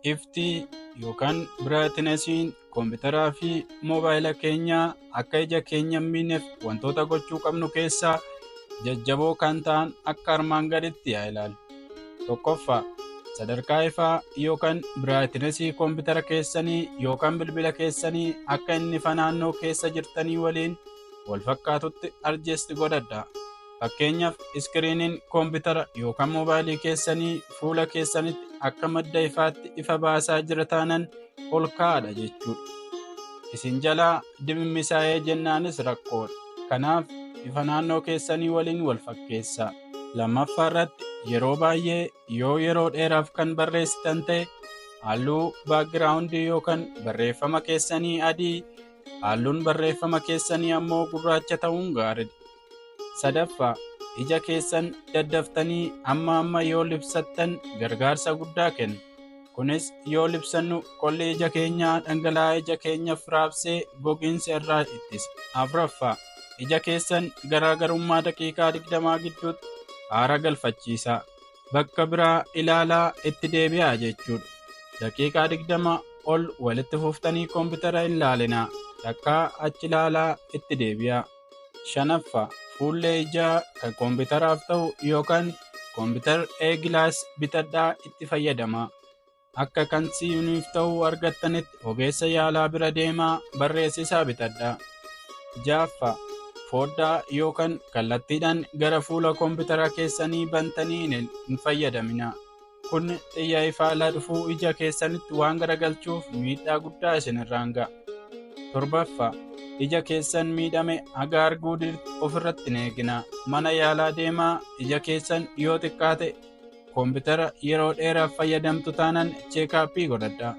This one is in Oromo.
iftii yookaan biraayitnesiin kompiitaraa fi moobaayila keenyaa akka ija keenya hin miineef wantoota gochuu qabnu keessaa jajjaboo kan ta'an akka armaan gaditti haa ilaallu. Tokkoffaa, sadarkaa ifaa yookaan biraayitnesii kompiitara keessanii yookaan bilbila keessanii akka inni ifa naannoo keessa jirtanii waliin wal fakkaatutti adjust godhadhaa. Fakkeenyaaf iskiriiniin kompiitara yookaan moobaayilii keessanii fuula keessanitti akka madda ifaatti ifa baasaa jira taanan ol kaa'adha jechuudha. Isin jalaa dimimmisaa'ee jennaanis rakkoodha. Kanaaf ifa naannoo keessanii waliin wal fakkeessaa. Lammaffaa irratti yeroo baay'ee yoo yeroo dheeraaf kan barreessitan ta'e halluu baakgiraawundii yookaan barreeffama keessanii adii, halluun barreeffama keessanii ammoo gurraacha ta'uun gaariidha. Sadaffaa, ija keessan daddaftanii amma yoo libsattan gargaarsa guddaa kenna. Kunis yoo libsannu qolli ija keenyaa dhangala'aa ija keenyaaf raabsee gogiinsa irraa ittisa. Afuraffaa, ija keessan garaagarummaa daqiiqaa 20 gidduutti aara galfachiisaa. Bakka biraa ilaalaa itti deebi'aa jechuudha. Daqiiqaa 20 ol walitti fuftanii kompiitara hin ilaalinaa. Takkaa achi ilaalaa itti deebi'aa. Shanaffaa, fuullee ijaa kan kompiitaraaf ta'u yookaan kompiitar gilaas bitadhaa itti fayyadamaa. Akka kan siiniif ta'u argattanitti ogeessa yaalaa bira deemaa barreessisaa bitadhaa. Ja'affaa, foddaa yookaan kallattiidhaan gara fuula kompiitara keessanii bantanii hin fayyadaminaa. Kun xiyya ifaa ala dhufuu ija keessanitti waan garagalchuuf miidhaa guddaa isinirraan ga'a. Torbaffaa, ija keessan miidhame haga arguu ofirratti hin eeginaa. Mana yaalaa deemaa. Ija keessan yoo xiqqaate kompiitara yeroo dheeraaf fayyadamtu taanan cheekaappii godhadhaa.